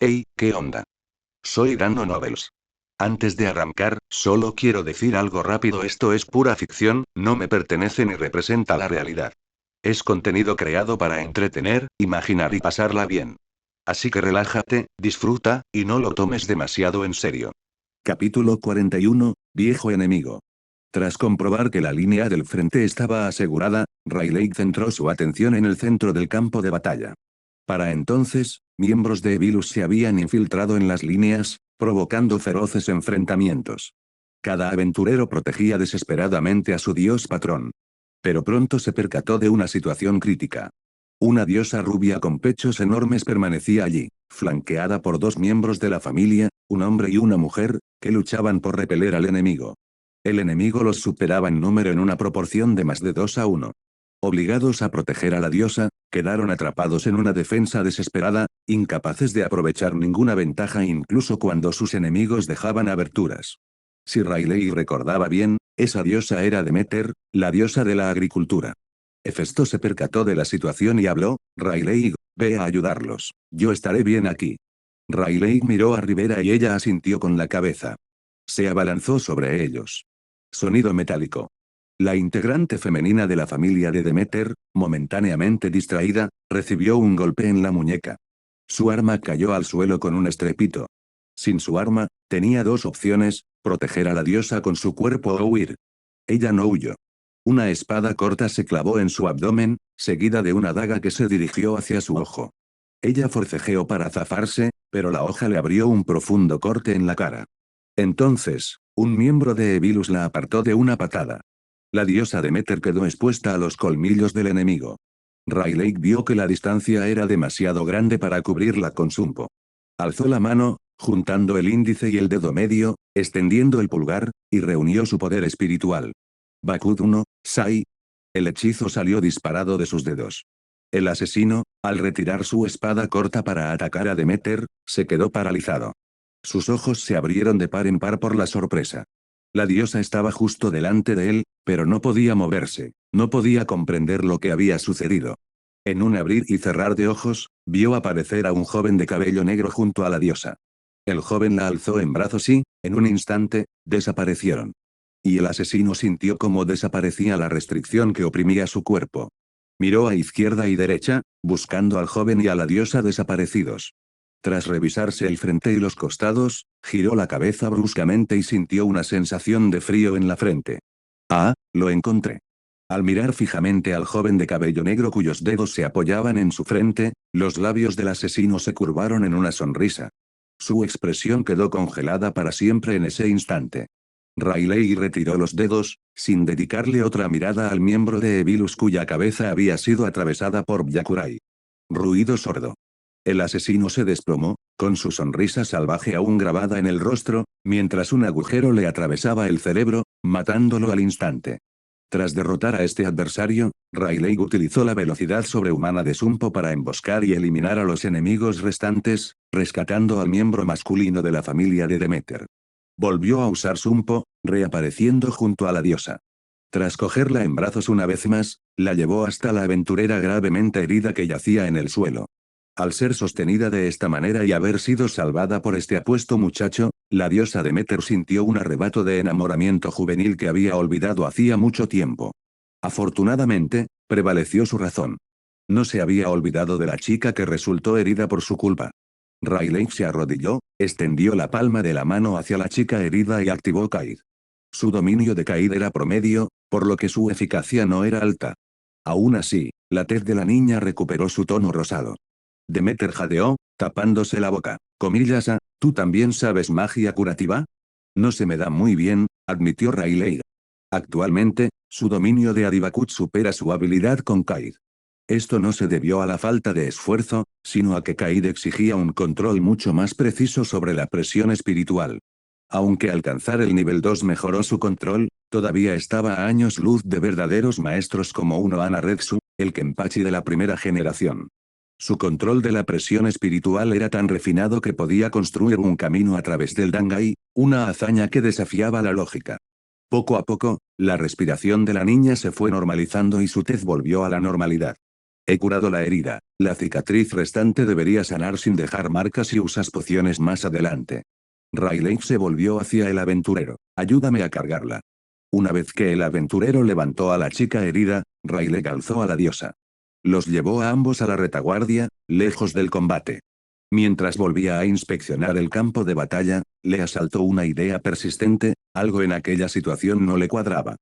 Hey, ¿qué onda? Soy Dando Novels. Antes de arrancar, solo quiero decir algo rápido: esto es pura ficción, no me pertenece ni representa la realidad. Es contenido creado para entretener, imaginar y pasarla bien. Así que relájate, disfruta, y no lo tomes demasiado en serio. Capítulo 41, Viejo enemigo. Tras comprobar que la línea del frente estaba asegurada, Riley centró su atención en el centro del campo de batalla. Para entonces, miembros de Evilus se habían infiltrado en las líneas, provocando feroces enfrentamientos. Cada aventurero protegía desesperadamente a su dios patrón. Pero pronto se percató de una situación crítica. Una diosa rubia con pechos enormes permanecía allí, flanqueada por dos miembros de la familia, un hombre y una mujer, que luchaban por repeler al enemigo. El enemigo los superaba en número en una proporción de más de 2-1. Obligados a proteger a la diosa, quedaron atrapados en una defensa desesperada, incapaces de aprovechar ninguna ventaja incluso cuando sus enemigos dejaban aberturas. Si Riley recordaba bien, esa diosa era Demeter, la diosa de la agricultura. Hefesto se percató de la situación y habló: Riley, ve a ayudarlos. Yo estaré bien aquí. Riley miró a Rivera y ella asintió con la cabeza. Se abalanzó sobre ellos. Sonido metálico. La integrante femenina de la familia de Demeter, momentáneamente distraída, recibió un golpe en la muñeca. Su arma cayó al suelo con un estrépito. Sin su arma, tenía dos opciones: proteger a la diosa con su cuerpo o huir. Ella no huyó. Una espada corta se clavó en su abdomen, seguida de una daga que se dirigió hacia su ojo. Ella forcejeó para zafarse, pero la hoja le abrió un profundo corte en la cara. Entonces, un miembro de Evilus la apartó de una patada. La diosa Demeter quedó expuesta a los colmillos del enemigo. Riley vio que la distancia era demasiado grande para cubrirla con zumpo. Alzó la mano, juntando el índice y el dedo medio, extendiendo el pulgar, y reunió su poder espiritual. Bakut 1, Sai. El hechizo salió disparado de sus dedos. El asesino, al retirar su espada corta para atacar a Demeter, se quedó paralizado. Sus ojos se abrieron de par en par por la sorpresa. La diosa estaba justo delante de él, pero no podía moverse, no podía comprender lo que había sucedido. En un abrir y cerrar de ojos, vio aparecer a un joven de cabello negro junto a la diosa. El joven la alzó en brazos y, en un instante, desaparecieron. Y el asesino sintió cómo desaparecía la restricción que oprimía su cuerpo. Miró a izquierda y derecha, buscando al joven y a la diosa desaparecidos. Tras revisarse el frente y los costados, giró la cabeza bruscamente y sintió una sensación de frío en la frente. Ah, lo encontré. Al mirar fijamente al joven de cabello negro cuyos dedos se apoyaban en su frente, los labios del asesino se curvaron en una sonrisa. Su expresión quedó congelada para siempre en ese instante. Riley retiró los dedos, sin dedicarle otra mirada al miembro de Evilus cuya cabeza había sido atravesada por Byakurai. Ruido sordo. El asesino se desplomó, con su sonrisa salvaje aún grabada en el rostro, mientras un agujero le atravesaba el cerebro, matándolo al instante. Tras derrotar a este adversario, Riley utilizó la velocidad sobrehumana de Sumpo para emboscar y eliminar a los enemigos restantes, rescatando al miembro masculino de la familia de Demeter. Volvió a usar Sumpo, reapareciendo junto a la diosa. Tras cogerla en brazos una vez más, la llevó hasta la aventurera gravemente herida que yacía en el suelo. Al ser sostenida de esta manera y haber sido salvada por este apuesto muchacho, la diosa Demeter sintió un arrebato de enamoramiento juvenil que había olvidado hacía mucho tiempo. Afortunadamente, prevaleció su razón. No se había olvidado de la chica que resultó herida por su culpa. Riley se arrodilló, extendió la palma de la mano hacia la chica herida y activó Kaid. Su dominio de Kaid era promedio, por lo que su eficacia no era alta. Aún así, la tez de la niña recuperó su tono rosado. Demeter jadeó, tapándose la boca. Comillas a, ¿tú también sabes magia curativa? No se me da muy bien, admitió Riley. Actualmente, su dominio de Adivakut supera su habilidad con Kaid. Esto no se debió a la falta de esfuerzo, sino a que Kaid exigía un control mucho más preciso sobre la presión espiritual. Aunque alcanzar el nivel 2 mejoró su control, todavía estaba a años luz de verdaderos maestros como uno Ana Retsu, el Kenpachi de la primera generación. Su control de la presión espiritual era tan refinado que podía construir un camino a través del Dangai, una hazaña que desafiaba la lógica. Poco a poco, la respiración de la niña se fue normalizando y su tez volvió a la normalidad. He curado la herida. La cicatriz restante debería sanar sin dejar marcas si usas pociones más adelante. Riley se volvió hacia el aventurero. Ayúdame a cargarla. Una vez que el aventurero levantó a la chica herida, Riley alzó a la diosa. Los llevó a ambos a la retaguardia, lejos del combate. Mientras volvía a inspeccionar el campo de batalla, le asaltó una idea persistente, algo en aquella situación no le cuadraba.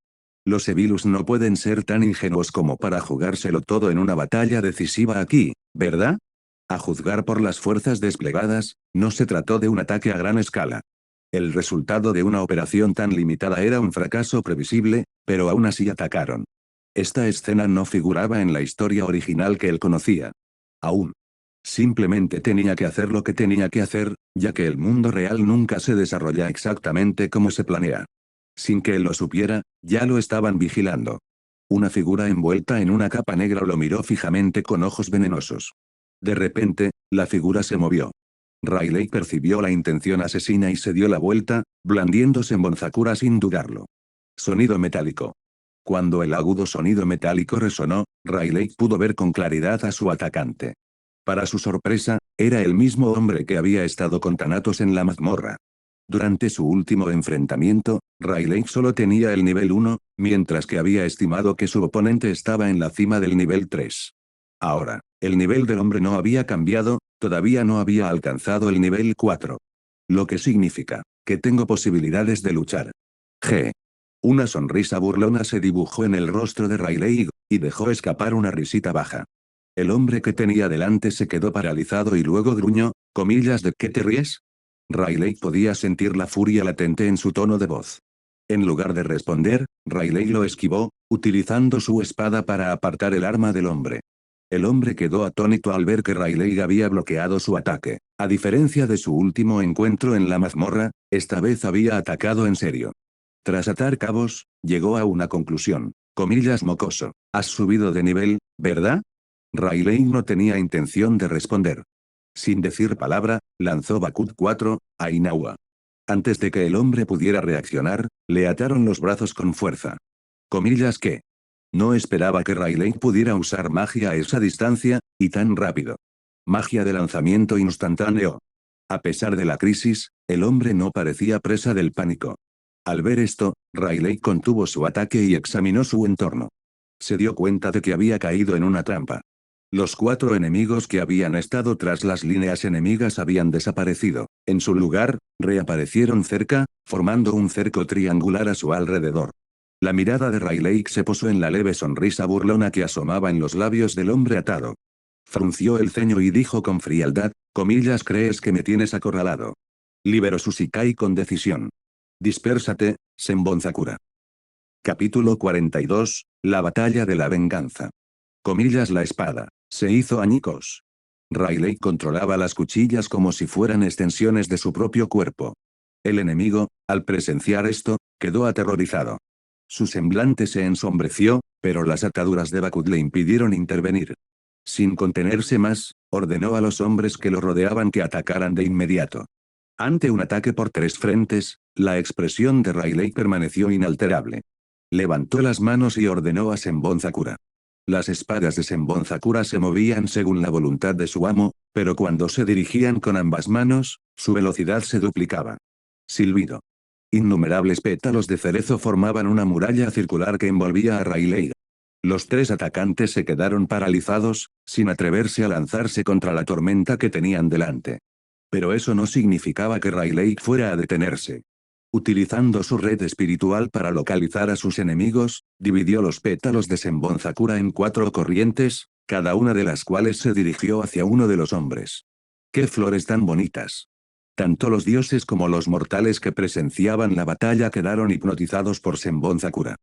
Los Evilus no pueden ser tan ingenuos como para jugárselo todo en una batalla decisiva aquí, ¿verdad? A juzgar por las fuerzas desplegadas, no se trató de un ataque a gran escala. El resultado de una operación tan limitada era un fracaso previsible, pero aún así atacaron. Esta escena no figuraba en la historia original que él conocía. Aún. Simplemente tenía que hacer lo que tenía que hacer, ya que el mundo real nunca se desarrolla exactamente como se planea. Sin que él lo supiera, ya lo estaban vigilando. Una figura envuelta en una capa negra lo miró fijamente con ojos venenosos. De repente, la figura se movió. Riley percibió la intención asesina y se dio la vuelta, blandiéndose en Bonzakura sin dudarlo. Sonido metálico. Cuando el agudo sonido metálico resonó, Riley pudo ver con claridad a su atacante. Para su sorpresa, era el mismo hombre que había estado con Thanatos en la mazmorra. Durante su último enfrentamiento, Riley solo tenía el nivel 1, mientras que había estimado que su oponente estaba en la cima del nivel 3. Ahora, el nivel del hombre no había cambiado, todavía no había alcanzado el nivel 4. Lo que significa, que tengo posibilidades de luchar. G. Una sonrisa burlona se dibujó en el rostro de Riley, y dejó escapar una risita baja. El hombre que tenía delante se quedó paralizado y luego gruñó, comillas, ¿de qué te ríes? Riley podía sentir la furia latente en su tono de voz. En lugar de responder, Riley lo esquivó, utilizando su espada para apartar el arma del hombre. El hombre quedó atónito al ver que Riley había bloqueado su ataque. A diferencia de su último encuentro en la mazmorra, esta vez había atacado en serio. Tras atar cabos, llegó a una conclusión. Comillas, mocoso. Has subido de nivel, ¿verdad? Riley no tenía intención de responder. Sin decir palabra, lanzó Bakut 4, a Inaua. Antes de que el hombre pudiera reaccionar, le ataron los brazos con fuerza. Comillas que. No esperaba que Riley pudiera usar magia a esa distancia, y tan rápido. Magia de lanzamiento instantáneo. A pesar de la crisis, el hombre no parecía presa del pánico. Al ver esto, Riley contuvo su ataque y examinó su entorno. Se dio cuenta de que había caído en una trampa. Los 4 enemigos que habían estado tras las líneas enemigas habían desaparecido. En su lugar, reaparecieron cerca, formando un cerco triangular a su alrededor. La mirada de Riley se posó en la leve sonrisa burlona que asomaba en los labios del hombre atado. Frunció el ceño y dijo con frialdad, comillas, ¿crees que me tienes acorralado? Liberó su Shikai con decisión. Dispérsate, Senbonzakura. Capítulo 42, la batalla de la venganza. Comillas, la espada. Se hizo añicos. Riley controlaba las cuchillas como si fueran extensiones de su propio cuerpo. El enemigo, al presenciar esto, quedó aterrorizado. Su semblante se ensombreció, pero las ataduras de Bakut le impidieron intervenir. Sin contenerse más, ordenó a los hombres que lo rodeaban que atacaran de inmediato. Ante un ataque por 3 frentes, la expresión de Riley permaneció inalterable. Levantó las manos y ordenó a Senbonzakura. Las espadas de Senbonzakura se movían según la voluntad de su amo, pero cuando se dirigían con ambas manos, su velocidad se duplicaba. Silbido. Innumerables pétalos de cerezo formaban una muralla circular que envolvía a Riley. Los 3 atacantes se quedaron paralizados, sin atreverse a lanzarse contra la tormenta que tenían delante. Pero eso no significaba que Riley fuera a detenerse. Utilizando su red espiritual para localizar a sus enemigos, dividió los pétalos de Senbonzakura en 4 corrientes, cada una de las cuales se dirigió hacia uno de los hombres. ¡Qué flores tan bonitas! Tanto los dioses como los mortales que presenciaban la batalla quedaron hipnotizados por Senbonzakura.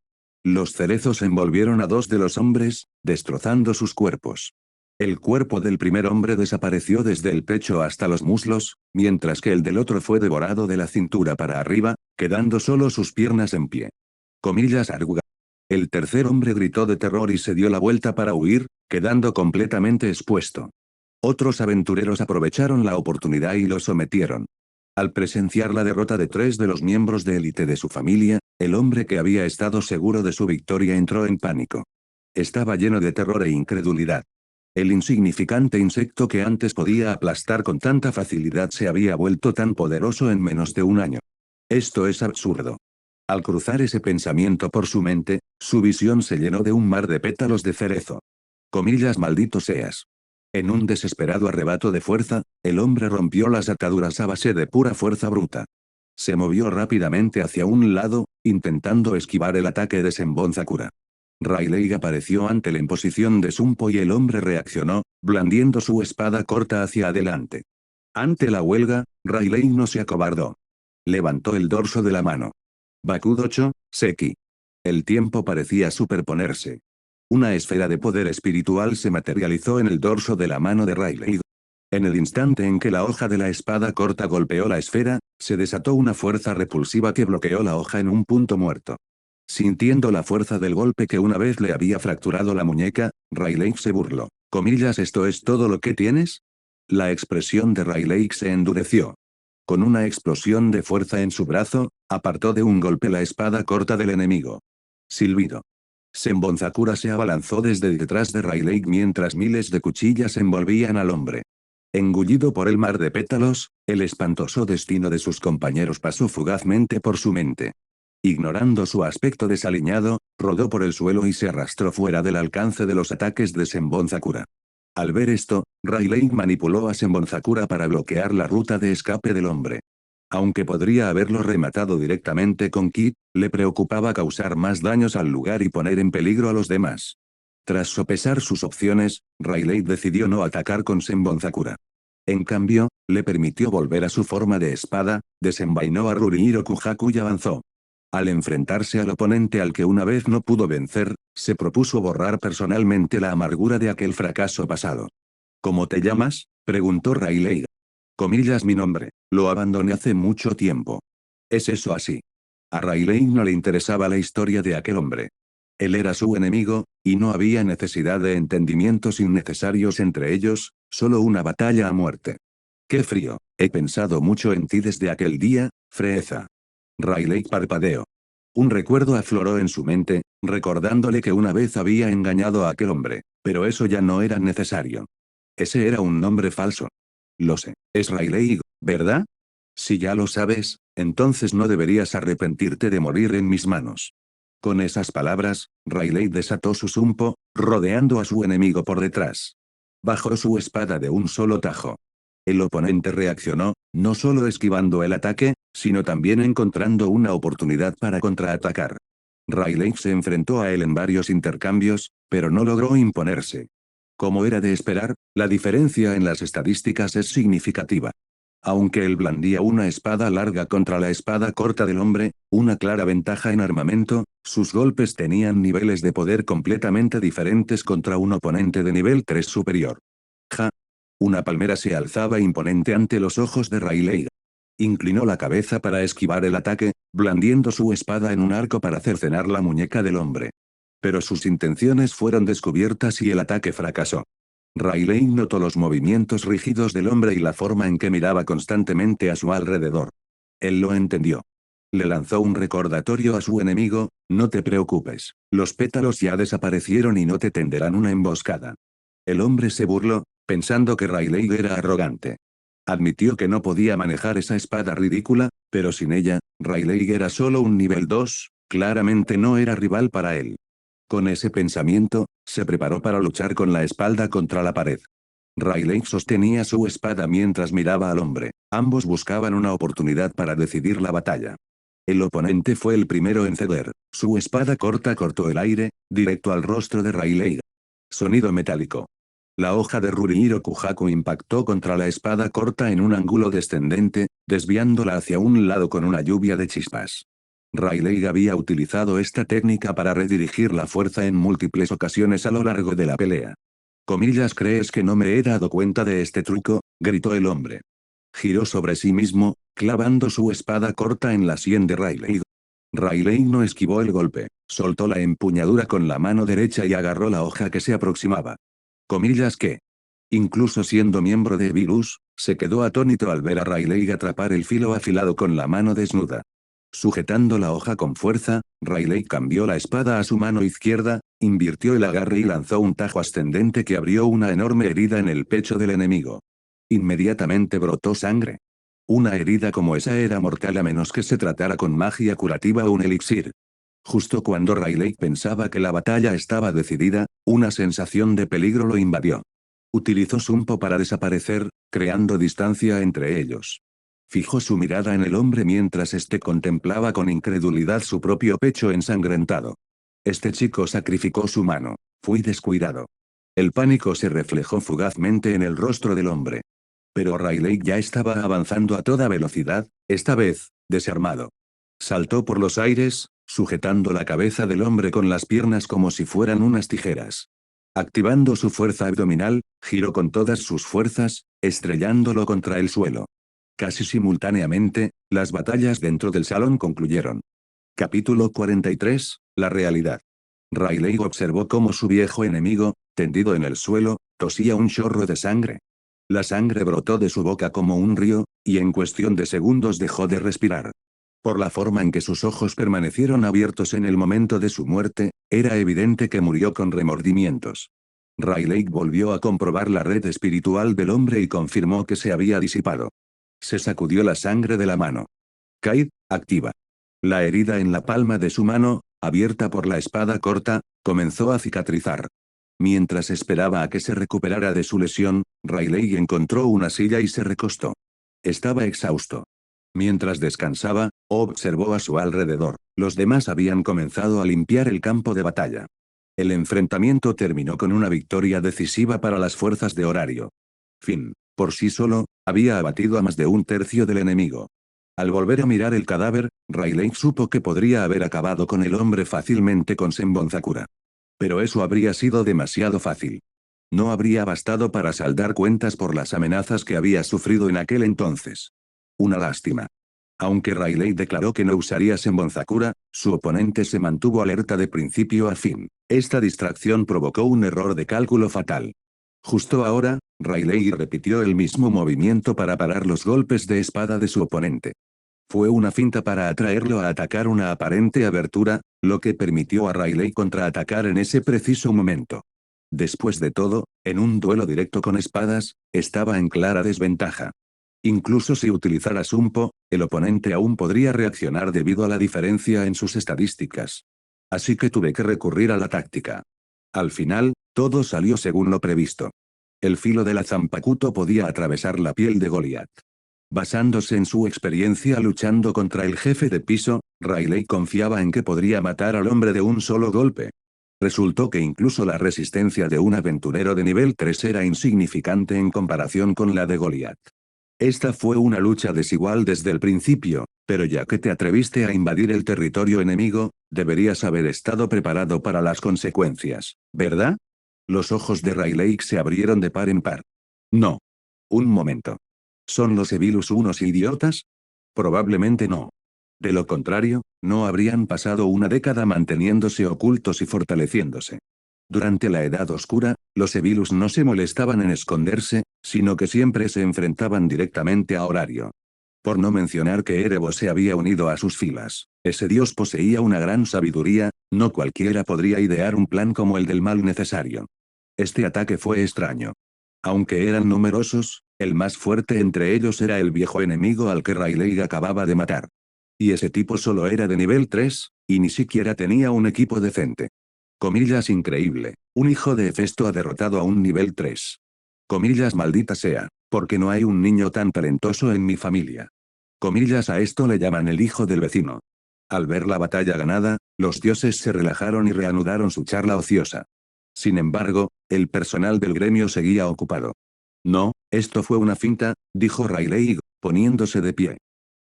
Los cerezos envolvieron a 2 de los hombres, destrozando sus cuerpos. El cuerpo del primer hombre desapareció desde el pecho hasta los muslos, mientras que el del otro fue devorado de la cintura para arriba, quedando solo sus piernas en pie. Comillas, Arguga. El tercer hombre gritó de terror y se dio la vuelta para huir, quedando completamente expuesto. Otros aventureros aprovecharon la oportunidad y lo sometieron. Al presenciar la derrota de 3 de los miembros de élite de su familia, el hombre que había estado seguro de su victoria entró en pánico. Estaba lleno de terror e incredulidad. El insignificante insecto que antes podía aplastar con tanta facilidad se había vuelto tan poderoso en menos de un año. Esto es absurdo. Al cruzar ese pensamiento por su mente, su visión se llenó de un mar de pétalos de cerezo. Comillas, maldito seas. En un desesperado arrebato de fuerza, el hombre rompió las ataduras a base de pura fuerza bruta. Se movió rápidamente hacia un lado, intentando esquivar el ataque de Senbonzakura. Rayleigh apareció ante la imposición de Sunpo y el hombre reaccionó, blandiendo su espada corta hacia adelante. Ante la huelga, Rayleigh no se acobardó. Levantó el dorso de la mano. Bakudocho, Seki. El tiempo parecía superponerse. Una esfera de poder espiritual se materializó en el dorso de la mano de Rayleigh. En el instante en que la hoja de la espada corta golpeó la esfera, se desató una fuerza repulsiva que bloqueó la hoja en un punto muerto. Sintiendo la fuerza del golpe que una vez le había fracturado la muñeca, Rayleigh se burló. Comillas, ¿esto es todo lo que tienes? La expresión de Rayleigh se endureció. Con una explosión de fuerza en su brazo, apartó de un golpe la espada corta del enemigo. Silbido. Senbonzakura se abalanzó desde detrás de Rayleigh mientras miles de cuchillas envolvían al hombre. Engullido por el mar de pétalos, el espantoso destino de sus compañeros pasó fugazmente por su mente. Ignorando su aspecto desaliñado, rodó por el suelo y se arrastró fuera del alcance de los ataques de Senbonzakura. Al ver esto, Rayleigh manipuló a Senbonzakura para bloquear la ruta de escape del hombre. Aunque podría haberlo rematado directamente con Ki, le preocupaba causar más daños al lugar y poner en peligro a los demás. Tras sopesar sus opciones, Rayleigh decidió no atacar con Senbonzakura. En cambio, le permitió volver a su forma de espada, desenvainó a Rurihiro Kujaku y avanzó. Al enfrentarse al oponente al que una vez no pudo vencer, se propuso borrar personalmente la amargura de aquel fracaso pasado. ¿Cómo te llamas?, preguntó Rayleigh. Comillas, mi nombre. Lo abandoné hace mucho tiempo. ¿Es eso así? A Rayleigh no le interesaba la historia de aquel hombre. Él era su enemigo, y no había necesidad de entendimientos innecesarios entre ellos, solo una batalla a muerte. ¡Qué frío! He pensado mucho en ti desde aquel día, Freeza. Rayleigh parpadeó. Un recuerdo afloró en su mente, recordándole que una vez había engañado a aquel hombre, pero eso ya no era necesario. Ese era un nombre falso. Lo sé, es Rayleigh, ¿verdad? Si ya lo sabes, entonces no deberías arrepentirte de morir en mis manos. Con esas palabras, Rayleigh desató su Sunpo, rodeando a su enemigo por detrás. Bajó su espada de un solo tajo. El oponente reaccionó, no solo esquivando el ataque, sino también encontrando una oportunidad para contraatacar. Rayleigh se enfrentó a él en varios intercambios, pero no logró imponerse. Como era de esperar, la diferencia en las estadísticas es significativa. Aunque él blandía una espada larga contra la espada corta del hombre, una clara ventaja en armamento, sus golpes tenían niveles de poder completamente diferentes contra un oponente de nivel 3 superior. Ja. Una palmera se alzaba imponente ante los ojos de Rayleigh. Inclinó la cabeza para esquivar el ataque, blandiendo su espada en un arco para cercenar la muñeca del hombre. Pero sus intenciones fueron descubiertas y el ataque fracasó. Rayleigh notó los movimientos rígidos del hombre y la forma en que miraba constantemente a su alrededor. Él lo entendió. Le lanzó un recordatorio a su enemigo: no te preocupes, los pétalos ya desaparecieron y no te tenderán una emboscada. El hombre se burló, pensando que Rayleigh era arrogante. Admitió que no podía manejar esa espada ridícula, pero sin ella, Rayleigh era solo un nivel 2, claramente no era rival para él. Con ese pensamiento, se preparó para luchar con la espalda contra la pared. Rayleigh sostenía su espada mientras miraba al hombre. Ambos buscaban una oportunidad para decidir la batalla. El oponente fue el primero en ceder. Su espada corta cortó el aire, directo al rostro de Rayleigh. Sonido metálico. La hoja de Rurihiro Kujaku impactó contra la espada corta en un ángulo descendente, desviándola hacia un lado con una lluvia de chispas. Rayleigh había utilizado esta técnica para redirigir la fuerza en múltiples ocasiones a lo largo de la pelea. Comillas, ¿crees que no me he dado cuenta de este truco?, gritó el hombre. Giró sobre sí mismo, clavando su espada corta en la sien de Rayleigh. Rayleigh no esquivó el golpe, soltó la empuñadura con la mano derecha y agarró la hoja que se aproximaba. Comillas que. Incluso siendo miembro de Virus, se quedó atónito al ver a Rayleigh atrapar el filo afilado con la mano desnuda. Sujetando la hoja con fuerza, Rayleigh cambió la espada a su mano izquierda, Invirtió el agarre y lanzó un tajo ascendente que abrió una enorme herida en el pecho del enemigo. Inmediatamente brotó sangre. Una herida como esa era mortal a menos que se tratara con magia curativa o un elixir. Justo cuando Riley pensaba que la batalla estaba decidida, una sensación de peligro lo invadió. Utilizó Sumpo para desaparecer, creando distancia entre ellos. Fijó su mirada en el hombre mientras éste contemplaba con incredulidad su propio pecho ensangrentado. Este chico sacrificó su mano. Fui descuidado. El pánico se reflejó fugazmente en el rostro del hombre. Pero Riley ya estaba avanzando a toda velocidad, esta vez, desarmado. Saltó por los aires, sujetando la cabeza del hombre con las piernas como si fueran unas tijeras. Activando su fuerza abdominal, giró con todas sus fuerzas, estrellándolo contra el suelo. Casi simultáneamente, las batallas dentro del salón concluyeron. Capítulo 43, la realidad. Riley observó cómo su viejo enemigo, tendido en el suelo, tosía un chorro de sangre. La sangre brotó de su boca como un río, y en cuestión de segundos dejó de respirar. Por la forma en que sus ojos permanecieron abiertos en el momento de su muerte, era evidente que murió con remordimientos. Riley volvió a comprobar la red espiritual del hombre y confirmó que se había disipado. Se sacudió la sangre de la mano. Kaid, activa. La herida en la palma de su mano, abierta por la espada corta, comenzó a cicatrizar. Mientras esperaba a que se recuperara de su lesión, Riley encontró una silla y se recostó. Estaba exhausto. Mientras descansaba, observó a su alrededor. Los demás habían comenzado a limpiar el campo de batalla. El enfrentamiento terminó con una victoria decisiva para las fuerzas de Horario. Fin. Por sí solo, había abatido a más de un tercio del enemigo. Al volver a mirar el cadáver, Riley supo que podría haber acabado con el hombre fácilmente con Senbonzakura. Pero eso habría sido demasiado fácil. No habría bastado para saldar cuentas por las amenazas que había sufrido en aquel entonces. Una lástima. Aunque Riley declaró que no usaría Senbonzakura, su oponente se mantuvo alerta de principio a fin. Esta distracción provocó un error de cálculo fatal. Justo ahora, Riley repitió el mismo movimiento para parar los golpes de espada de su oponente. Fue una finta para atraerlo a atacar una aparente abertura, lo que permitió a Riley contraatacar en ese preciso momento. Después de todo, en un duelo directo con espadas, estaba en clara desventaja. Incluso si utilizara Sumpo, el oponente aún podría reaccionar debido a la diferencia en sus estadísticas. Así que tuve que recurrir a la táctica. Al final, todo salió según lo previsto. El filo de la Zanpakuto podía atravesar la piel de Goliath. Basándose en su experiencia luchando contra el jefe de piso, Riley confiaba en que podría matar al hombre de un solo golpe. Resultó que incluso la resistencia de un aventurero de nivel 3 era insignificante en comparación con la de Goliath. Esta fue una lucha desigual desde el principio, pero ya que te atreviste a invadir el territorio enemigo, deberías haber estado preparado para las consecuencias, ¿verdad? Los ojos de Riley se abrieron de par en par. No. Un momento. ¿Son los Evilus unos idiotas? Probablemente no. De lo contrario, no habrían pasado una década manteniéndose ocultos y fortaleciéndose. Durante la Edad Oscura, los Evilus no se molestaban en esconderse, sino que siempre se enfrentaban directamente a Horario. Por no mencionar que Erebos se había unido a sus filas. Ese dios poseía una gran sabiduría, no cualquiera podría idear un plan como el del mal necesario. Este ataque fue extraño. Aunque eran numerosos, el más fuerte entre ellos era el viejo enemigo al que Riley acababa de matar. Y ese tipo solo era de nivel 3, y ni siquiera tenía un equipo decente. Comillas increíble, un hijo de Hefesto ha derrotado a un nivel 3. Comillas maldita sea, porque no hay un niño tan talentoso en mi familia. Comillas a esto le llaman el hijo del vecino. Al ver la batalla ganada, los dioses se relajaron y reanudaron su charla ociosa. Sin embargo, el personal del gremio seguía ocupado. No, esto fue una finta, dijo Riley, poniéndose de pie.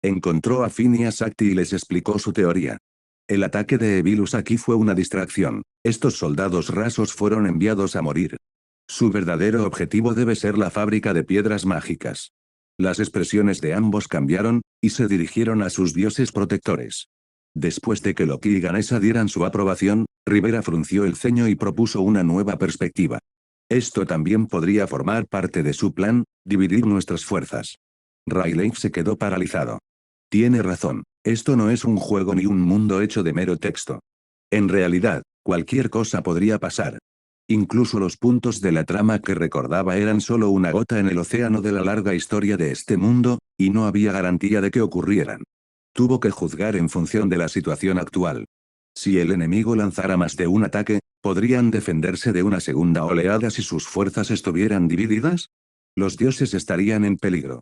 Encontró a Phineas Acti y les explicó su teoría. El ataque de Evilus aquí fue una distracción. Estos soldados rasos fueron enviados a morir. Su verdadero objetivo debe ser la fábrica de piedras mágicas. Las expresiones de ambos cambiaron, y se dirigieron a sus dioses protectores. Después de que Loki y Ganesa dieran su aprobación, Rivera frunció el ceño y propuso una nueva perspectiva. Esto también podría formar parte de su plan, dividir nuestras fuerzas. Riley se quedó paralizado. Tiene razón, esto no es un juego ni un mundo hecho de mero texto. En realidad, Cualquier cosa podría pasar. Incluso los puntos de la trama que recordaba eran solo una gota en el océano de la larga historia de este mundo, y no había garantía de que ocurrieran. Tuvo que juzgar en función de la situación actual. Si el enemigo lanzara más de un ataque, ¿podrían defenderse de una segunda oleada si sus fuerzas estuvieran divididas? Los dioses estarían en peligro.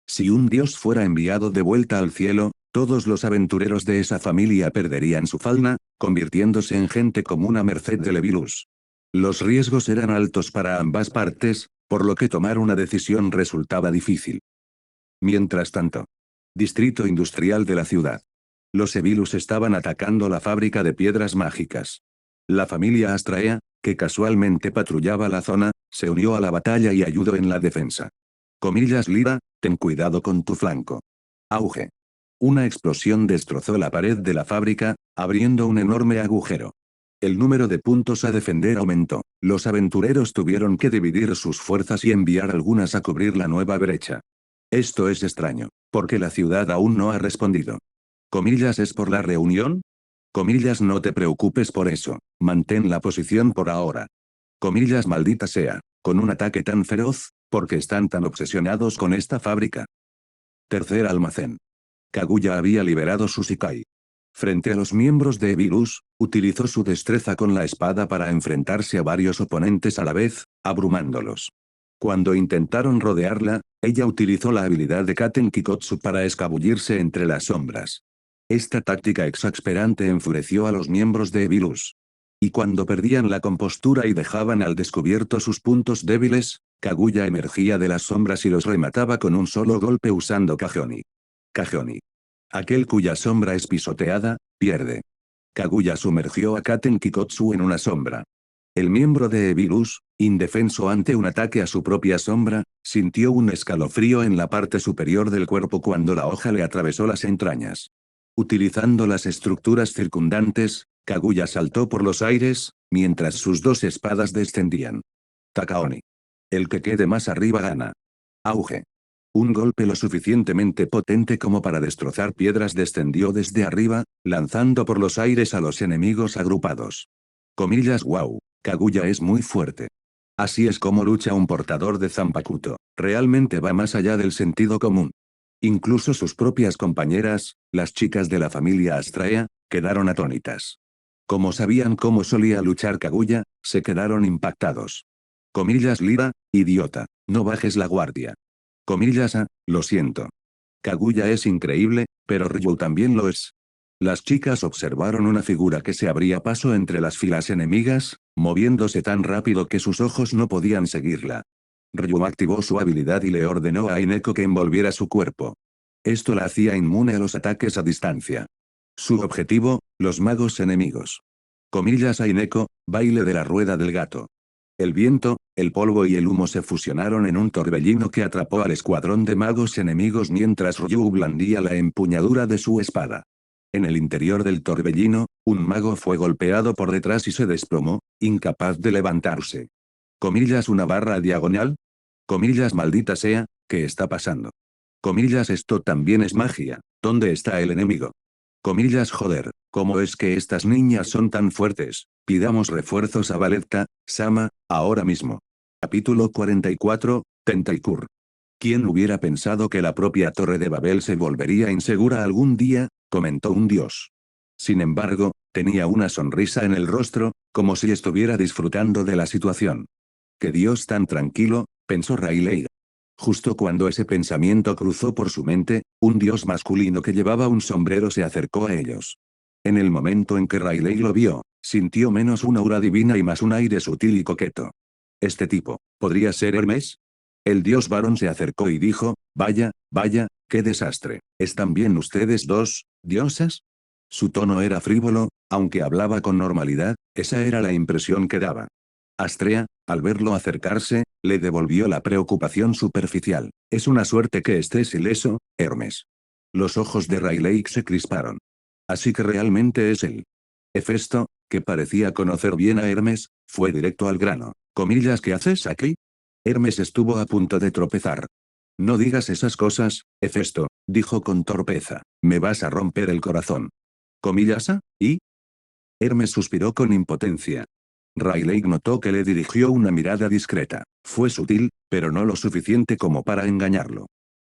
Si un dios fuera enviado de vuelta al cielo, todos los aventureros de esa familia perderían su fauna, convirtiéndose en gente común a merced de Levilus. Los riesgos eran altos para ambas partes, por lo que tomar una decisión resultaba difícil. Mientras tanto, distrito industrial de la ciudad. Los Evilus estaban atacando la fábrica de piedras mágicas. La familia Astraea, que casualmente patrullaba la zona, se unió a la batalla y ayudó en la defensa. Comillas Lira, ten cuidado con tu flanco. Auge. Una explosión destrozó la pared de la fábrica, abriendo un enorme agujero. El número de puntos a defender aumentó. Los aventureros tuvieron que dividir sus fuerzas y enviar algunas a cubrir la nueva brecha. Esto es extraño, porque la ciudad aún no ha respondido. Comillas ¿es por la reunión? Comillas no te preocupes por eso, mantén la posición por ahora. Comillas maldita sea, con un ataque tan feroz, porque están tan obsesionados con esta fábrica. Tercer almacén. Kaguya había liberado su Shikai. Frente a los miembros de Evilus, utilizó su destreza con la espada para enfrentarse a varios oponentes a la vez, abrumándolos. Cuando intentaron rodearla, ella utilizó la habilidad de Katen Kikotsu para escabullirse entre las sombras. Esta táctica exasperante enfureció a los miembros de Evilus. Y cuando perdían la compostura y dejaban al descubierto sus puntos débiles, Kaguya emergía de las sombras y los remataba con un solo golpe usando Kajoni. Kajoni. Aquel cuya sombra es pisoteada, pierde. Kaguya sumergió a Katen Kikotsu en una sombra. El miembro de Evilus, indefenso ante un ataque a su propia sombra, sintió un escalofrío en la parte superior del cuerpo cuando la hoja le atravesó las entrañas. Utilizando las estructuras circundantes, Kaguya saltó por los aires, mientras sus dos espadas descendían. Takaoni. El que quede más arriba gana. Auge. Un golpe lo suficientemente potente como para destrozar piedras descendió desde arriba, lanzando por los aires a los enemigos agrupados. Comillas wow, Kaguya es muy fuerte. Así es como lucha un portador de Zanpakuto, realmente va más allá del sentido común. Incluso sus propias compañeras, las chicas de la familia Astraea, quedaron atónitas. Como sabían cómo solía luchar Kaguya, se quedaron impactados. Comillas Lira, idiota, no bajes la guardia. Comillas lo siento. Kaguya es increíble, pero Ryu también lo es. Las chicas observaron una figura que se abría paso entre las filas enemigas, moviéndose tan rápido que sus ojos no podían seguirla. Ryu activó su habilidad y le ordenó a Aineko que envolviera su cuerpo. Esto la hacía inmune a los ataques a distancia. Su objetivo, los magos enemigos. Comillas Aineko, baile de la rueda del gato. El viento, el polvo y el humo se fusionaron en un torbellino que atrapó al escuadrón de magos enemigos mientras Ryu blandía la empuñadura de su espada. En el interior del torbellino, un mago fue golpeado por detrás y se desplomó, incapaz de levantarse. Comillas una barra diagonal. Comillas maldita sea, ¿qué está pasando? Comillas esto también es magia, ¿dónde está el enemigo? Comillas joder, ¿cómo es que estas niñas son tan fuertes? Pidamos refuerzos a Valetka, Sama, ahora mismo. Capítulo 44, Tentaikur. ¿Quién hubiera pensado que la propia Torre de Babel se volvería insegura algún día? Comentó un dios. Sin embargo, tenía una sonrisa en el rostro, como si estuviera disfrutando de la situación. ¡Qué dios tan tranquilo!, pensó Rayleigh. Justo cuando ese pensamiento cruzó por su mente, un dios masculino que llevaba un sombrero se acercó a ellos. En el momento en que Rayleigh lo vio, sintió menos una aura divina y más un aire sutil y coqueto. ¿Este tipo, podría ser Hermes? El dios varón se acercó y dijo, vaya, vaya, qué desastre, ¿están bien ustedes dos, diosas? Su tono era frívolo, aunque hablaba con normalidad, esa era la impresión que daba. Astrea, al verlo acercarse, le devolvió la preocupación superficial. Es una suerte que estés ileso, Hermes. Los ojos de Rayleigh se crisparon. Así que realmente es él. Hefesto, que parecía conocer bien a Hermes, fue directo al grano. Comillas, ¿qué haces aquí? Hermes estuvo a punto de tropezar. No digas esas cosas, Hefesto, dijo con torpeza. Me vas a romper el corazón. Comillas, ¿y? Hermes suspiró con impotencia. Riley notó que le dirigió una mirada discreta. Fue sutil, pero no lo suficiente como para engañarlo.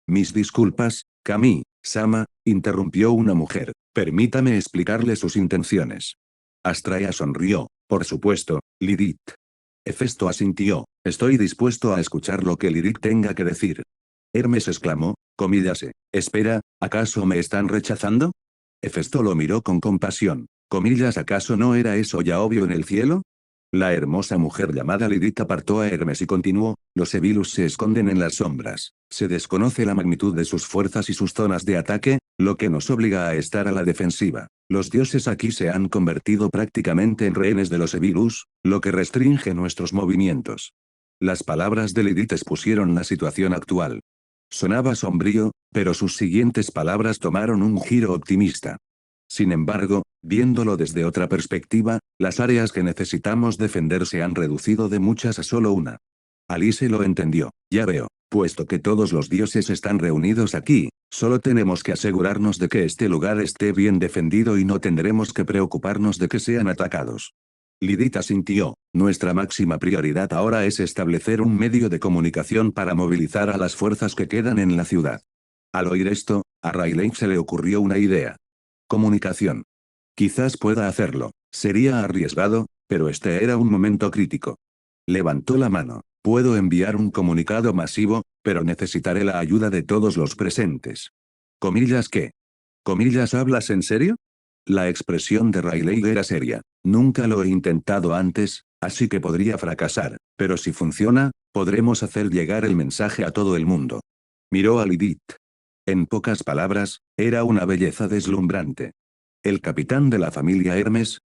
Mis disculpas, Kami-sama, interrumpió una mujer. Permítame explicarle sus intenciones. Astraea sonrió. Por supuesto, Lilith. Hefesto asintió. Estoy dispuesto a escuchar lo que Lilith tenga que decir. Hermes exclamó, comíllase. Espera, ¿acaso me están rechazando? Hefesto lo miró con compasión. Comillas, ¿acaso no era eso ya obvio en el cielo? La hermosa mujer llamada Lilith apartó a Hermes y continuó, los Evilus se esconden en las sombras. Se desconoce la magnitud de sus fuerzas y sus zonas de ataque, lo que nos obliga a estar a la defensiva. Los dioses aquí se han convertido prácticamente en rehenes de los Evilus, lo que restringe nuestros movimientos. Las palabras de Lilith expusieron la situación actual. Sonaba sombrío, pero sus siguientes palabras tomaron un giro optimista. Sin embargo, viéndolo desde otra perspectiva, las áreas que necesitamos defender se han reducido de muchas a solo una. Alice lo entendió. Ya veo, puesto que todos los dioses están reunidos aquí, solo tenemos que asegurarnos de que este lugar esté bien defendido y no tendremos que preocuparnos de que sean atacados. Lilith asintió. Nuestra máxima prioridad ahora es establecer un medio de comunicación para movilizar a las fuerzas que quedan en la ciudad. Al oír esto, a Riley se le ocurrió una idea. Comunicación. Quizás pueda hacerlo. Sería arriesgado, pero este era un momento crítico. Levantó la mano. Puedo enviar un comunicado masivo, pero necesitaré la ayuda de todos los presentes. ¿Comillas qué? ¿Comillas hablas en serio? La expresión de Riley era seria. Nunca lo he intentado antes, así que podría fracasar, pero si funciona, podremos hacer llegar el mensaje a todo el mundo. Miró a Lilith. En pocas palabras, era una belleza deslumbrante. El capitán de la familia Hermes,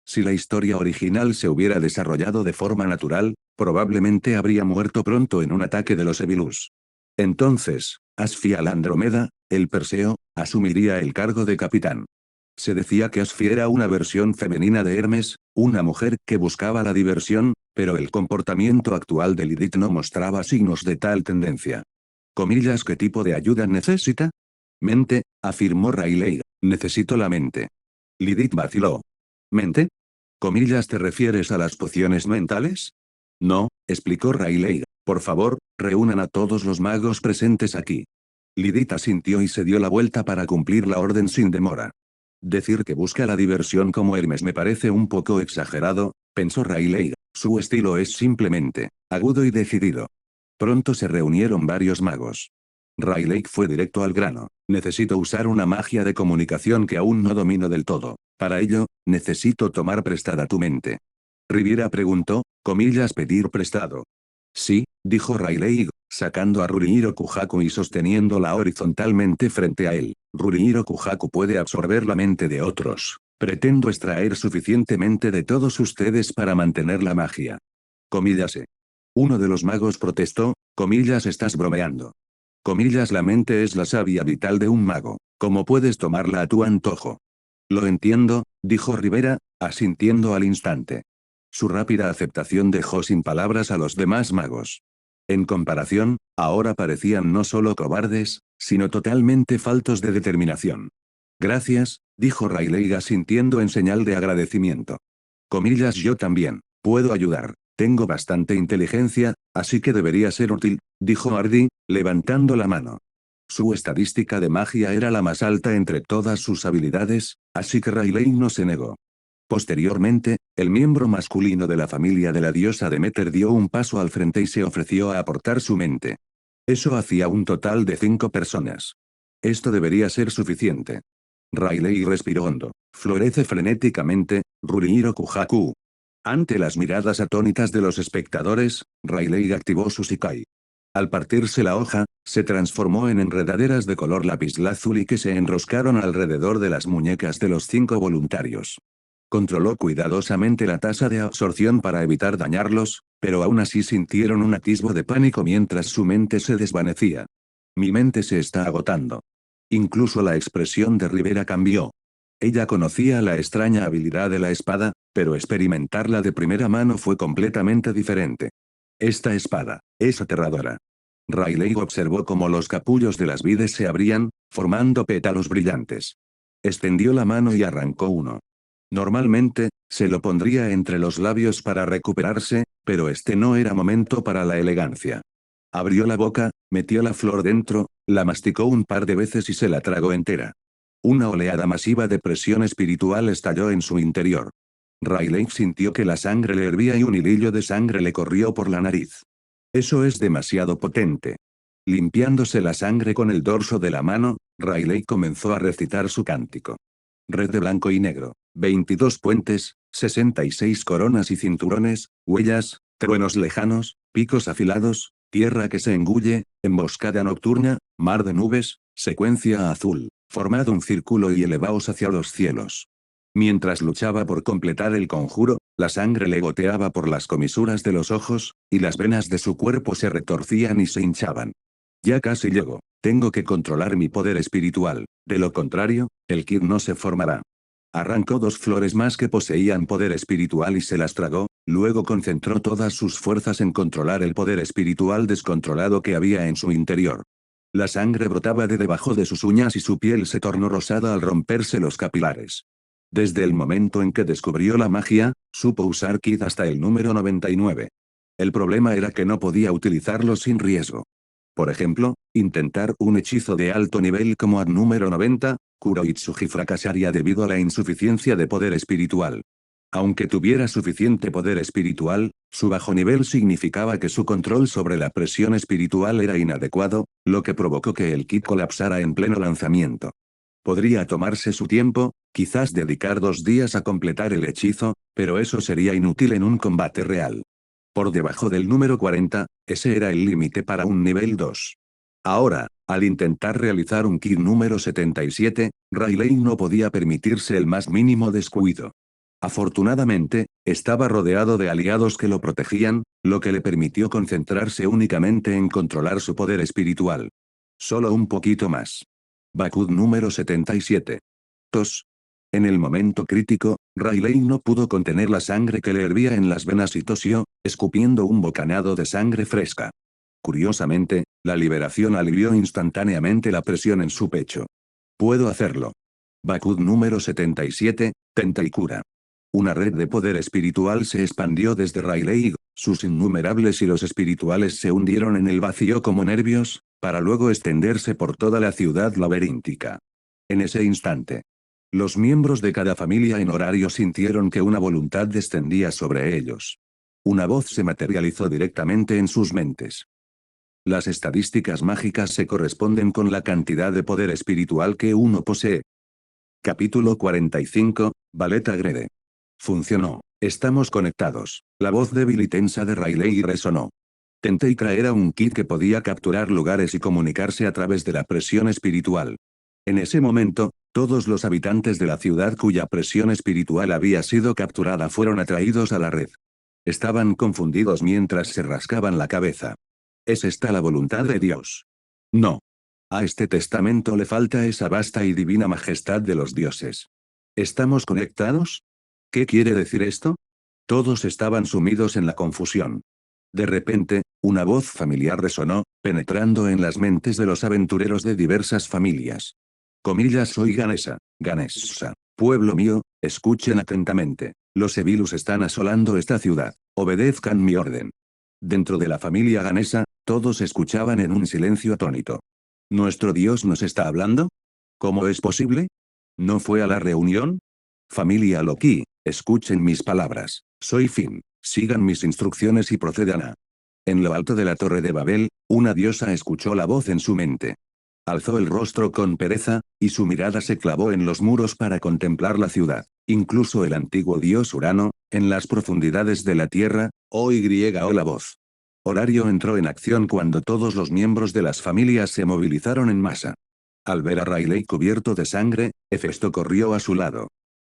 Si la historia original se hubiera desarrollado de forma natural, probablemente habría muerto pronto en un ataque de los Evilus. Entonces, Asfial Andrómeda, el Perseo, asumiría el cargo de capitán. Se decía que Asfi era una versión femenina de Hermes, una mujer que buscaba la diversión, pero el comportamiento actual de Lilith no mostraba signos de tal tendencia. Comillas, ¿qué tipo de ayuda necesita? Mente, afirmó Riley. Necesito la mente. Lilith vaciló. ¿Mente? Comillas, ¿te refieres a las pociones mentales? No, explicó Riley. Por favor, reúnan a todos los magos presentes aquí. Lilith asintió y se dio la vuelta para cumplir la orden sin demora. Decir que busca la diversión como Hermes me parece un poco exagerado, pensó Riley. Su estilo es simplemente agudo y decidido. Pronto se reunieron varios magos. Riley fue directo al grano. Necesito usar una magia de comunicación que aún no domino del todo. Para ello, necesito tomar prestada tu mente. Riviera preguntó, comillas, pedir prestado. Sí, dijo Riley, sacando a Rurihiro Kujaku y sosteniéndola horizontalmente frente a él. Rurihiro Kujaku puede absorber la mente de otros. Pretendo extraer suficientemente de todos ustedes para mantener la magia. Comillas. Uno de los magos protestó, comillas, estás bromeando. Comillas, la mente es la savia vital de un mago. ¿Cómo puedes tomarla a tu antojo? Lo entiendo, dijo Rivera, asintiendo al instante. Su rápida aceptación dejó sin palabras a los demás magos. En comparación, ahora parecían no solo cobardes, sino totalmente faltos de determinación. Gracias, dijo Riley asintiendo en señal de agradecimiento. Comillas, yo también, puedo ayudar. Tengo bastante inteligencia, así que debería ser útil, dijo Hardy, levantando la mano. Su estadística de magia era la más alta entre todas sus habilidades, así que Riley no se negó. Posteriormente, el miembro masculino de la familia de la diosa Demeter dio un paso al frente y se ofreció a aportar su mente. Eso hacía un total de 5 personas. Esto debería ser suficiente. Riley respiró hondo. Florece frenéticamente, Rurihiro Kujaku. Ante las miradas atónitas de los espectadores, Riley activó su Shikai. Al partirse la hoja, se transformó en enredaderas de color lapislázuli que se enroscaron alrededor de las muñecas de los 5 voluntarios. Controló cuidadosamente la tasa de absorción para evitar dañarlos, pero aún así sintieron un atisbo de pánico mientras su mente se desvanecía. Mi mente se está agotando. Incluso la expresión de Rivera cambió. Ella conocía la extraña habilidad de la espada, pero experimentarla de primera mano fue completamente diferente. Esta espada es aterradora. Riley observó cómo los capullos de las vides se abrían, formando pétalos brillantes. Extendió la mano y arrancó uno. Normalmente, se lo pondría entre los labios para recuperarse, pero este no era momento para la elegancia. Abrió la boca, metió la flor dentro, la masticó un par de veces y se la tragó entera. Una oleada masiva de presión espiritual estalló en su interior. Riley sintió que la sangre le hervía y un hilillo de sangre le corrió por la nariz. Eso es demasiado potente. Limpiándose la sangre con el dorso de la mano, Riley comenzó a recitar su cántico. Red de blanco y negro, 22 puentes, 66 coronas y cinturones, huellas, truenos lejanos, picos afilados, tierra que se engulle, emboscada nocturna, mar de nubes, secuencia azul, formad un círculo y elevaos hacia los cielos. Mientras luchaba por completar el conjuro, la sangre le goteaba por las comisuras de los ojos, y las venas de su cuerpo se retorcían y se hinchaban. Ya casi llego. Tengo que controlar mi poder espiritual, de lo contrario, el Kid no se formará. Arrancó 2 flores más que poseían poder espiritual y se las tragó, luego concentró todas sus fuerzas en controlar el poder espiritual descontrolado que había en su interior. La sangre brotaba de debajo de sus uñas y su piel se tornó rosada al romperse los capilares. Desde el momento en que descubrió la magia, supo usar Kid hasta el número 99. El problema era que no podía utilizarlo sin riesgo. Por ejemplo, intentar un hechizo de alto nivel como ad número 90, Kuroitsuji fracasaría debido a la insuficiencia de poder espiritual. Aunque tuviera suficiente poder espiritual, su bajo nivel significaba que su control sobre la presión espiritual era inadecuado, lo que provocó que el kit colapsara en pleno lanzamiento. Podría tomarse su tiempo, quizás dedicar 2 días a completar el hechizo, pero eso sería inútil en un combate real. Por debajo del número 40, ese era el límite para un nivel 2. Ahora, al intentar realizar un kit número 77, Riley no podía permitirse el más mínimo descuido. Afortunadamente, estaba rodeado de aliados que lo protegían, lo que le permitió concentrarse únicamente en controlar su poder espiritual. Solo un poquito más. Bakud número 77. Tos. En el momento crítico, Riley no pudo contener la sangre que le hervía en las venas y tosió, escupiendo un bocanado de sangre fresca. Curiosamente, la liberación alivió instantáneamente la presión en su pecho. Puedo hacerlo. Bakud número 77, Tentaikura. Una red de poder espiritual se expandió desde Riley, sus innumerables hilos espirituales se hundieron en el vacío como nervios, para luego extenderse por toda la ciudad laberíntica. En ese instante, los miembros de cada familia en horario sintieron que una voluntad descendía sobre ellos. Una voz se materializó directamente en sus mentes. Las estadísticas mágicas se corresponden con la cantidad de poder espiritual que uno posee. Capítulo 45, Ballet agrede. Funcionó. Estamos conectados. La voz débil y tensa de Riley resonó. Tenteikra era un kit que podía capturar lugares y comunicarse a través de la presión espiritual. En ese momento, todos los habitantes de la ciudad cuya presión espiritual había sido capturada fueron atraídos a la red. Estaban confundidos mientras se rascaban la cabeza. ¿Es esta la voluntad de Dios? No. A este testamento le falta esa vasta y divina majestad de los dioses. ¿Estamos conectados? ¿Qué quiere decir esto? Todos estaban sumidos en la confusión. De repente, una voz familiar resonó, penetrando en las mentes de los aventureros de diversas familias. Comillas, soy Ganesa, Ganesa. Pueblo mío, escuchen atentamente. Los Evilus están asolando esta ciudad. Obedezcan mi orden. Dentro de la familia Ganesa, todos escuchaban en un silencio atónito. ¿Nuestro Dios nos está hablando? ¿Cómo es posible? ¿No fue a la reunión? Familia Loki, escuchen mis palabras. Soy Finn. Sigan mis instrucciones y procedan a. En lo alto de la torre de Babel, una diosa escuchó la voz en su mente. Alzó el rostro con pereza, y su mirada se clavó en los muros para contemplar la ciudad. Incluso el antiguo dios Urano, en las profundidades de la tierra, oyó la voz. Horario entró en acción cuando todos los miembros de las familias se movilizaron en masa. Al ver a Riley cubierto de sangre, Hefesto corrió a su lado.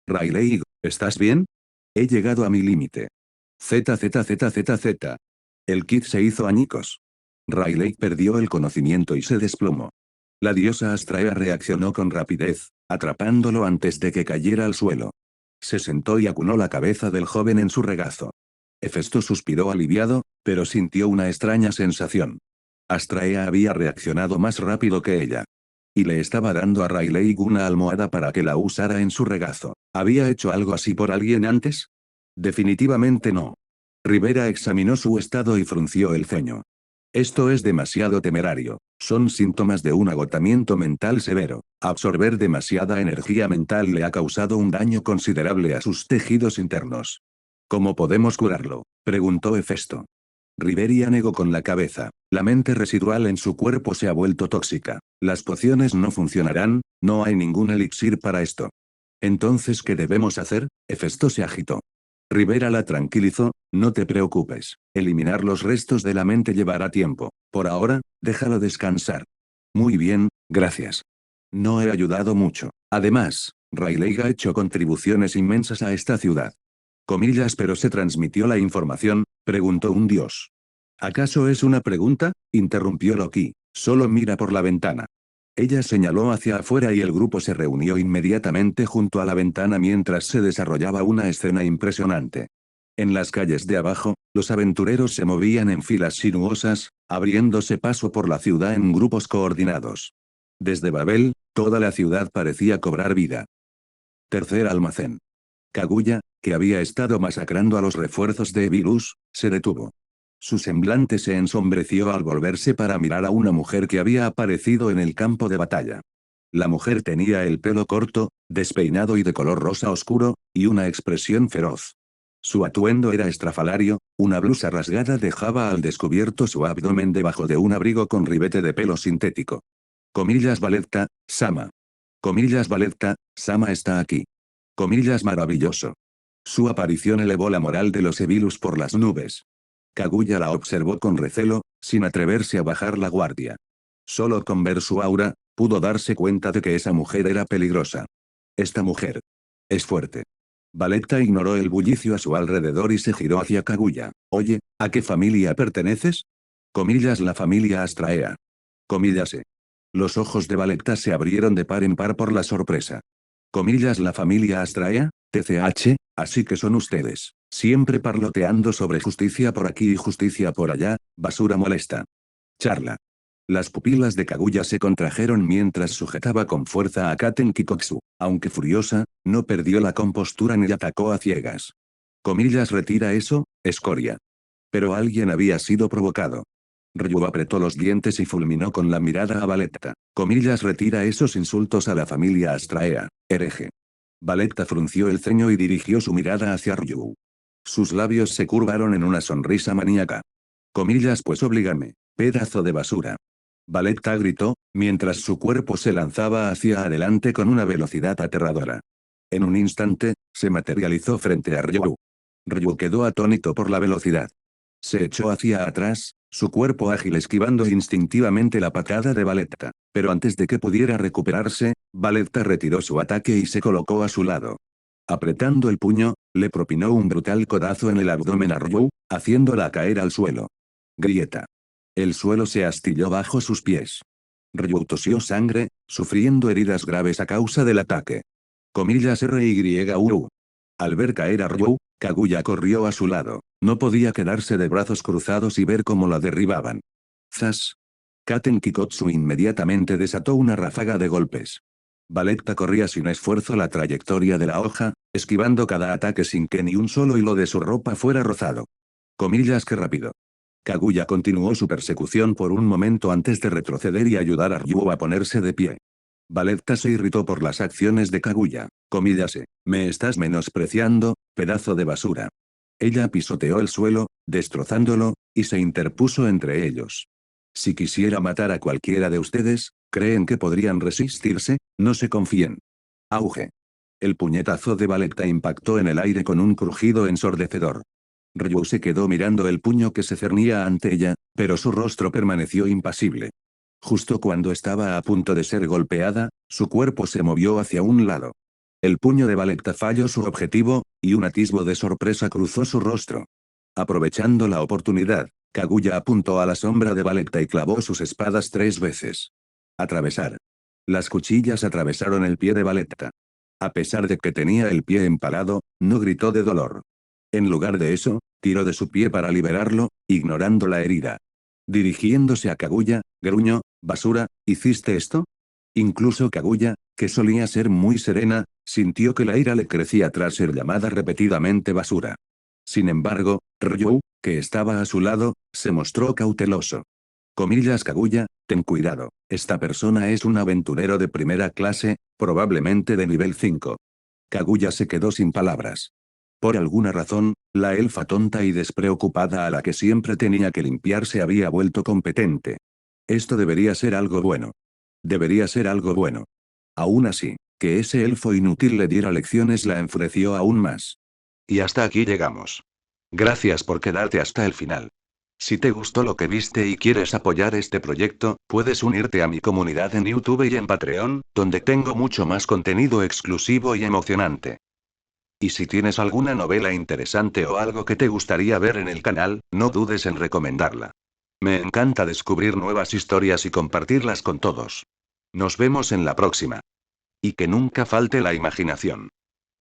Riley, ¿estás bien? He llegado a mi límite. ZZZZZ. El kit se hizo añicos. Riley perdió el conocimiento y se desplomó. La diosa Astrea reaccionó con rapidez, atrapándolo antes de que cayera al suelo. Se sentó y acunó la cabeza del joven en su regazo. Hefesto suspiró aliviado, pero sintió una extraña sensación. Astrea había reaccionado más rápido que ella. y le estaba dando a Riley una almohada para que la usara en su regazo. ¿Había hecho algo así por alguien antes? Definitivamente no. Rivera examinó su estado y frunció el ceño. Esto es demasiado temerario. Son síntomas de un agotamiento mental severo. Absorber demasiada energía mental le ha causado un daño considerable a sus tejidos internos. ¿Cómo podemos curarlo?, preguntó Hefesto. Riveria negó con la cabeza. La mente residual en su cuerpo se ha vuelto tóxica. Las pociones no funcionarán, no hay ningún elixir para esto. Entonces, ¿qué debemos hacer? Hefesto se agitó. Rivera la tranquilizó, no te preocupes. Eliminar los restos de la mente llevará tiempo. Por ahora, déjalo descansar. Muy bien, gracias. No he ayudado mucho. Además, Riley ha hecho contribuciones inmensas a esta ciudad. Comillas, pero se transmitió la información, preguntó un dios. ¿Acaso es una pregunta?, interrumpió Loki. Solo mira por la ventana. Ella señaló hacia afuera y el grupo se reunió inmediatamente junto a la ventana mientras se desarrollaba una escena impresionante. En las calles de abajo, los aventureros se movían en filas sinuosas, abriéndose paso por la ciudad en grupos coordinados. Desde Babel, toda la ciudad parecía cobrar vida. Tercer almacén. Kaguya, que había estado masacrando a los refuerzos de Evilus, se detuvo. Su semblante se ensombreció al volverse para mirar a una mujer que había aparecido en el campo de batalla. La mujer tenía el pelo corto, despeinado y de color rosa oscuro, y una expresión feroz. Su atuendo era estrafalario, una blusa rasgada dejaba al descubierto su abdomen debajo de un abrigo con ribete de pelo sintético. Comillas Valetta, Sama. Comillas Valetta, Sama está aquí. Comillas maravilloso. Su aparición elevó la moral de los Evilus por las nubes. Kaguya la observó con recelo, sin atreverse a bajar la guardia. Solo con ver su aura, pudo darse cuenta de que esa mujer era peligrosa. Esta mujer es fuerte. Valetta ignoró el bullicio a su alrededor y se giró hacia Kaguya. Oye, ¿a qué familia perteneces? Comillas la familia Astraea. Comillas Los ojos de Valetta se abrieron de par en par por la sorpresa. Comillas la familia Astraea, TCH, así que son ustedes. Siempre parloteando sobre justicia por aquí y justicia por allá, basura molesta. Charla. Las pupilas de Kaguya se contrajeron mientras sujetaba con fuerza a Katen Kikotsu. Aunque furiosa, no perdió la compostura ni atacó a ciegas. Comillas retira eso, escoria. Pero alguien había sido provocado. Ryu apretó los dientes y fulminó con la mirada a Valetta. Comillas retira esos insultos a la familia Astraea, hereje. Valetta frunció el ceño y dirigió su mirada hacia Ryu. Sus labios se curvaron en una sonrisa maníaca. Comillas pues oblígame, pedazo de basura. Valetta gritó, mientras su cuerpo se lanzaba hacia adelante con una velocidad aterradora. En un instante, se materializó frente a Ryu. Ryu quedó atónito por la velocidad. Se echó hacia atrás, su cuerpo ágil esquivando instintivamente la patada de Valetta. Pero antes de que pudiera recuperarse, Valetta retiró su ataque y se colocó a su lado. Apretando el puño, le propinó un brutal codazo en el abdomen a Ryu, haciéndola caer al suelo. Grieta. El suelo se astilló bajo sus pies. Ryu tosió sangre, sufriendo heridas graves a causa del ataque. Comillas RYU. Al ver caer a Ryu, Kaguya corrió a su lado. No podía quedarse de brazos cruzados y ver cómo la derribaban. ¡Zas! Katen Kikotsu inmediatamente desató una ráfaga de golpes. Valetta corría sin esfuerzo la trayectoria de la hoja, esquivando cada ataque sin que ni un solo hilo de su ropa fuera rozado. Comillas que rápido. Kaguya continuó su persecución por un momento antes de retroceder y ayudar a Ryu a ponerse de pie. Valetta se irritó por las acciones de Kaguya. Comillas me estás menospreciando, pedazo de basura. Ella pisoteó el suelo, destrozándolo, y se interpuso entre ellos. Si quisiera matar a cualquiera de ustedes, ¿creen que podrían resistirse? No se confíen. Auge. El puñetazo de Valetta impactó en el aire con un crujido ensordecedor. Ryu se quedó mirando el puño que se cernía ante ella, pero su rostro permaneció impasible. Justo cuando estaba a punto de ser golpeada, su cuerpo se movió hacia un lado. El puño de Valetta falló su objetivo, y un atisbo de sorpresa cruzó su rostro. Aprovechando la oportunidad, Kaguya apuntó a la sombra de Valetta y clavó sus espadas 3 veces. Atravesar. Las cuchillas atravesaron el pie de Valetta. A pesar de que tenía el pie empalado, no gritó de dolor. En lugar de eso, tiró de su pie para liberarlo, ignorando la herida. Dirigiéndose a Kaguya, gruñó, «¿Basura, hiciste esto?». Incluso Kaguya, que solía ser muy serena, sintió que la ira le crecía tras ser llamada repetidamente basura. Sin embargo, Ryu, que estaba a su lado, se mostró cauteloso. Comillas Kaguya, ten cuidado, esta persona es un aventurero de primera clase, probablemente de nivel 5. Kaguya se quedó sin palabras. Por alguna razón, la elfa tonta y despreocupada a la que siempre tenía que limpiar se había vuelto competente. Esto debería ser algo bueno. Debería ser algo bueno. Aún así, que ese elfo inútil le diera lecciones la enfureció aún más. Y hasta aquí llegamos. Gracias por quedarte hasta el final. Si te gustó lo que viste y quieres apoyar este proyecto, puedes unirte a mi comunidad en YouTube y en Patreon, donde tengo mucho más contenido exclusivo y emocionante. Y si tienes alguna novela interesante o algo que te gustaría ver en el canal, no dudes en recomendarla. Me encanta descubrir nuevas historias y compartirlas con todos. Nos vemos en la próxima. Y que nunca falte la imaginación.